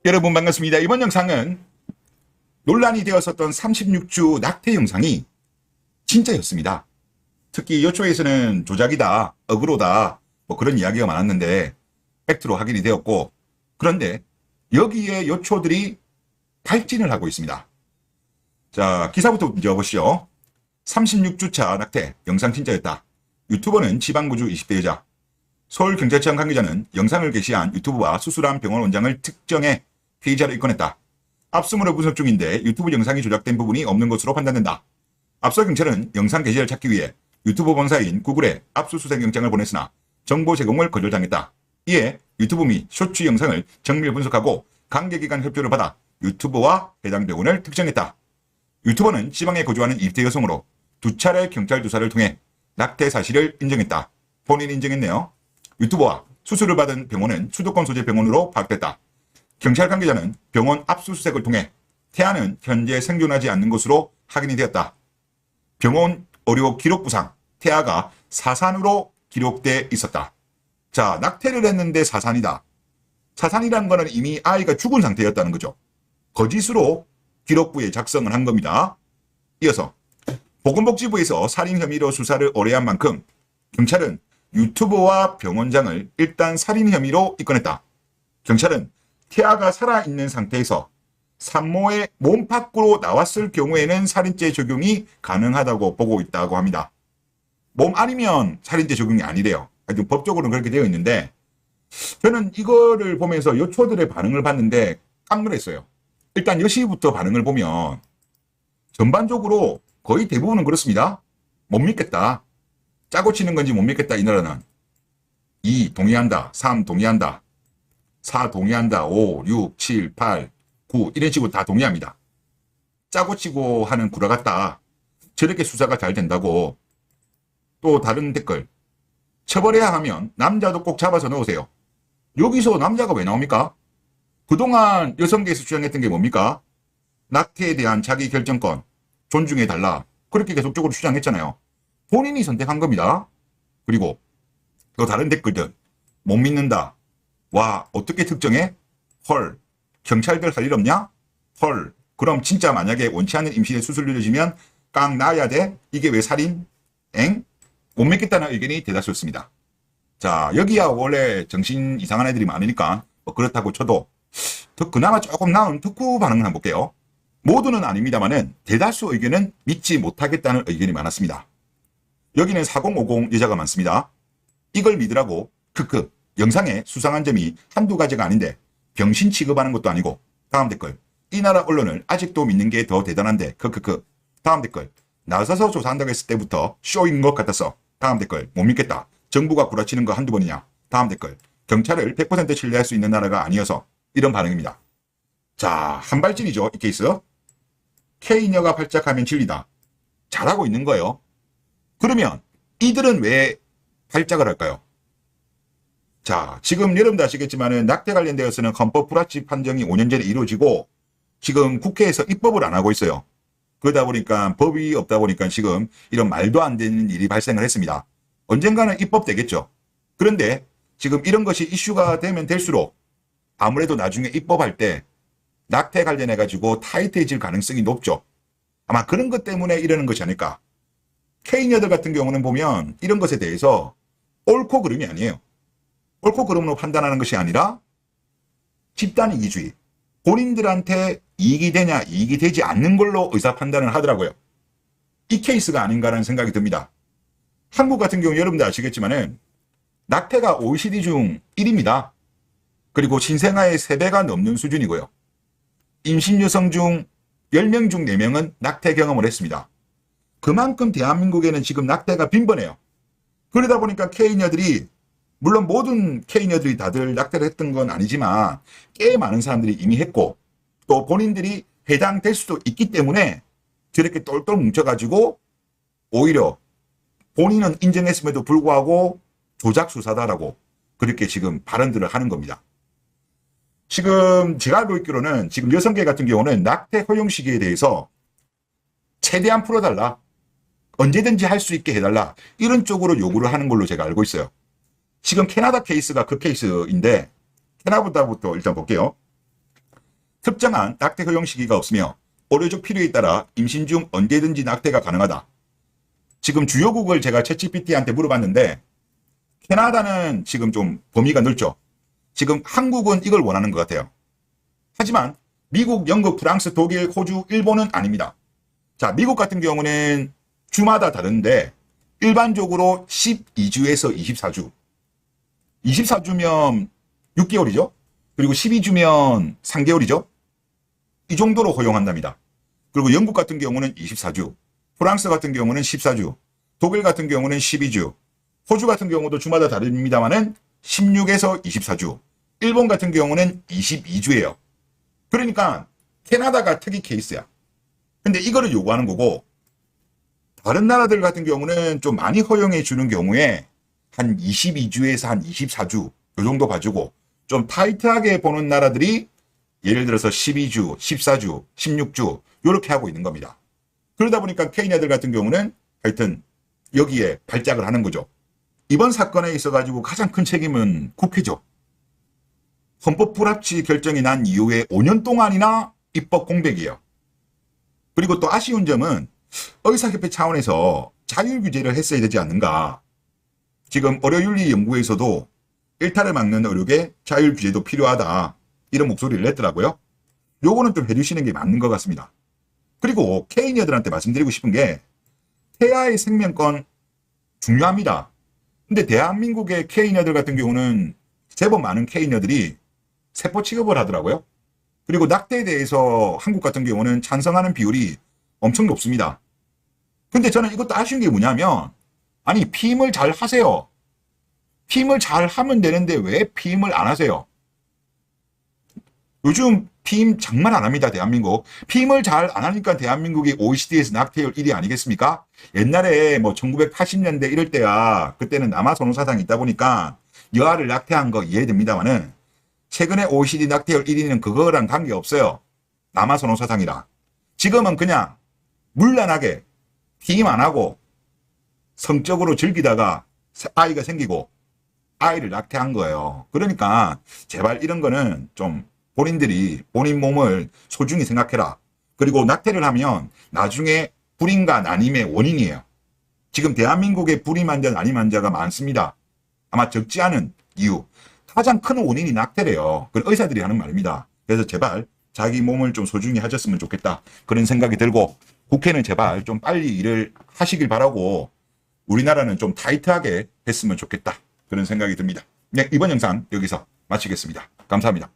여러분 반갑습니다. 이번 영상은 논란이 되었었던 36주 낙태 영상이 진짜였습니다. 특히 요초에서는 조작이다, 어그로다 뭐 그런 이야기가 많았는데 팩트로 확인이 되었고, 그런데 여기에 요초들이 발진을 하고 있습니다. 자, 기사부터 읽어보시죠. 36주차 낙태 영상 진짜였다. 유튜버는 지방구주 20대 여자. 서울경찰청 관계자는 영상을 게시한 유튜브와 수술한 병원 원장을 특정해 피의자로 입건했다. 압수물을 분석 중인데 유튜브 영상이 조작된 부분이 없는 것으로 판단된다. 앞서 경찰은 영상 게시를 찾기 위해 유튜브 본사인 구글에 압수수색 영장을 보냈으나 정보 제공을 거절당했다. 이에 유튜브 및 쇼츠 영상을 정밀 분석하고 관계기관 협조를 받아 유튜버와 해당 병원을 특정했다. 유튜버는 지방에 거주하는 20대 여성으로 두 차례 경찰 조사를 통해 낙태 사실을 인정했다. 본인이 인정했네요. 유튜버와 수술을 받은 병원은 수도권 소재 병원으로 파악됐다. 경찰 관계자는 병원 압수수색을 통해 태아는 현재 생존하지 않는 것으로 확인이 되었다. 병원 의료 기록부상 태아가 사산으로 기록돼 있었다. 자, 낙태를 했는데 사산이다. 사산이라는 거는 이미 아이가 죽은 상태였다는 거죠. 거짓으로 기록부에 작성을 한 겁니다. 이어서 보건복지부에서 살인 혐의로 수사를 오래 한 만큼 경찰은 유튜버와 병원장을 일단 살인 혐의로 입건했다. 경찰은 태아가 살아있는 상태에서 산모의 몸 밖으로 나왔을 경우에는 살인죄 적용이 가능하다고 보고 있다고 합니다. 몸 아니면 살인죄 적용이 아니래요. 하여튼 법적으로는 그렇게 되어 있는데, 저는 이거를 보면서 요초들의 반응을 봤는데 깜놀했어요. 일단 여시부터 반응을 보면 전반적으로 거의 대부분은 그렇습니다. 못 믿겠다. 짜고 치는 건지 못 믿겠다. 이 나라는 2 동의한다, 3 동의한다, 4 동의한다, 5, 6, 7, 8, 9 이런 식으로 다 동의합니다. 짜고 치고 하는 구라 같다. 저렇게 수사가 잘 된다고. 또 다른 댓글. 처벌해야 하면 남자도 꼭 잡아서 넣으세요. 여기서 남자가 왜 나옵니까? 그동안 여성계에서 주장했던 게 뭡니까? 낙태에 대한 자기 결정권 존중해달라. 그렇게 계속적으로 주장했잖아요. 본인이 선택한 겁니다. 그리고 또 다른 댓글들. 못 믿는다. 와, 어떻게 특정해? 헐. 경찰들 할 일 없냐? 헐. 그럼 진짜 만약에 원치 않는 임신에 수술을 늦어지면 깡 놔야 돼? 이게 왜 살인? 엥? 못 믿겠다는 의견이 대다수였습니다. 자, 여기야 원래 정신 이상한 애들이 많으니까 뭐 그렇다고 쳐도 그나마 조금 나은 특후 반응을 한번 볼게요. 모두는 아닙니다만은 대다수 의견은 믿지 못하겠다는 의견이 많았습니다. 여기는 4050 여자가 많습니다. 이걸 믿으라고 크크. 영상에 수상한 점이 한두 가지가 아닌데 병신 취급하는 것도 아니고. 다음 댓글. 이 나라 언론을 아직도 믿는 게 더 대단한데 크크크. 다음 댓글. 나서서 조사한다고 했을 때부터 쇼인 것 같았어. 다음 댓글. 못 믿겠다. 정부가 구라치는 거 한두 번이냐. 다음 댓글. 경찰을 100% 신뢰할 수 있는 나라가 아니어서. 이런 반응입니다. 자, 한발진이죠. 이 케이스. K녀가 발작하면 진리다. 잘하고 있는 거예요. 그러면 이들은 왜 발작을 할까요? 자, 지금 여러분도 아시겠지만은 낙태 관련되어서는 헌법 불합치 판정이 5년 전에 이루어지고 지금 국회에서 입법을 안 하고 있어요. 그러다 보니까 법이 없다 보니까 지금 이런 말도 안 되는 일이 발생을 했습니다. 언젠가는 입법되겠죠. 그런데 지금 이런 것이 이슈가 되면 될수록 아무래도 나중에 입법할 때 낙태 관련해가지고 타이트해질 가능성이 높죠. 아마 그런 것 때문에 이러는 것이 아닐까. K녀들 같은 경우는 보면 이런 것에 대해서 옳고 그름이 아니에요. 옳고 그름으로 판단하는 것이 아니라 집단 이기주의. 본인들한테 이익이 되냐 이익이 되지 않는 걸로 의사 판단을 하더라고요. 이 케이스가 아닌가라는 생각이 듭니다. 한국 같은 경우 여러분들 아시겠지만은 낙태가 OECD 중 1위입니다. 그리고 신생아의 3배가 넘는 수준이고요. 임신 여성 중 10명 중 4명은 낙태 경험을 했습니다. 그만큼 대한민국에는 지금 낙태가 빈번해요. 그러다 보니까 K녀들이, 물론 모든 K녀들이 다들 낙태를 했던 건 아니지만 꽤 많은 사람들이 이미 했고 또 본인들이 해당될 수도 있기 때문에 저렇게 똘똘 뭉쳐가지고 오히려 본인은 인정했음에도 불구하고 조작 수사다라고 그렇게 지금 발언들을 하는 겁니다. 지금 제가 알고 있기로는 지금 여성계 같은 경우는 낙태 허용 시기에 대해서 최대한 풀어달라. 언제든지 할 수 있게 해달라. 이런 쪽으로 요구를 하는 걸로 제가 알고 있어요. 지금 캐나다 케이스가 그 케이스인데 캐나다부터 일단 볼게요. 특정한 낙태 허용 시기가 없으며 의료적 필요에 따라 임신 중 언제든지 낙태가 가능하다. 지금 주요국을 제가 챗GPT한테 물어봤는데 캐나다는 지금 좀 범위가 넓죠. 지금 한국은 이걸 원하는 것 같아요. 하지만 미국, 영국, 프랑스, 독일, 호주, 일본은 아닙니다. 자, 미국 같은 경우는 주마다 다른데 일반적으로 12주에서 24주. 24주면 6개월이죠. 그리고 12주면 3개월이죠. 이 정도로 허용한답니다. 그리고 영국 같은 경우는 24주, 프랑스 같은 경우는 14주, 독일 같은 경우는 12주, 호주 같은 경우도 주마다 다릅니다만은 16에서 24주, 일본 같은 경우는 22주예요. 그러니까 캐나다가 특이 케이스야. 근데 이거를 요구하는 거고, 다른 나라들 같은 경우는 좀 많이 허용해 주는 경우에 한 22주에서 한 24주 요 정도 봐주고, 좀 타이트하게 보는 나라들이 예를 들어서 12주, 14주, 16주 이렇게 하고 있는 겁니다. 그러다 보니까 케이냐들 같은 경우는 하여튼 여기에 발작을 하는 거죠. 이번 사건에 있어가지고 가장 큰 책임은 국회죠. 헌법 불합치 결정이 난 이후에 5년 동안이나 입법 공백이에요. 그리고 또 아쉬운 점은 의사협회 차원에서 자율 규제를 했어야 되지 않는가. 지금 의료윤리연구에서도 일탈을 막는 의료계 자율 규제도 필요하다. 이런 목소리를 냈더라고요. 요거는 좀 해주시는 게 맞는 것 같습니다. 그리고 케이녀들한테 말씀드리고 싶은 게 태아의 생명권 중요합니다. 근데 대한민국의 케이녀들 같은 경우는 제법 많은 케이녀들이 세포 취급을 하더라고요. 그리고 낙태에 대해서 한국 같은 경우는 찬성하는 비율이 엄청 높습니다. 근데 저는 이것도 아쉬운 게 뭐냐면 아니 피임을 잘 하세요. 피임을 잘 하면 되는데 왜 피임을 안 하세요? 요즘 피임 정말 안 합니다. 대한민국. 피임을 잘 안 하니까 대한민국이 OECD에서 낙태율 1위 아니겠습니까? 옛날에 뭐 1980년대 이럴 때야 그때는 남아선호 사상이 있다 보니까 여아를 낙태한 거 이해됩니다만은 최근에 OECD 낙태율 1위는 그거랑 관계없어요. 남아선호 사상이라. 지금은 그냥 물란하게 피임 안 하고 성적으로 즐기다가 아이가 생기고 아이를 낙태한 거예요. 그러니까 제발 이런 거는 좀 본인들이 본인 몸을 소중히 생각해라. 그리고 낙태를 하면 나중에 불임과 난임의 원인이에요. 지금 대한민국에 불임 환자, 난임 환자가 많습니다. 아마 적지 않은 이유. 가장 큰 원인이 낙태래요. 그건 의사들이 하는 말입니다. 그래서 제발 자기 몸을 좀 소중히 하셨으면 좋겠다. 그런 생각이 들고 국회는 제발 좀 빨리 일을 하시길 바라고 우리나라는 좀 타이트하게 했으면 좋겠다. 그런 생각이 듭니다. 네, 이번 영상 여기서 마치겠습니다. 감사합니다.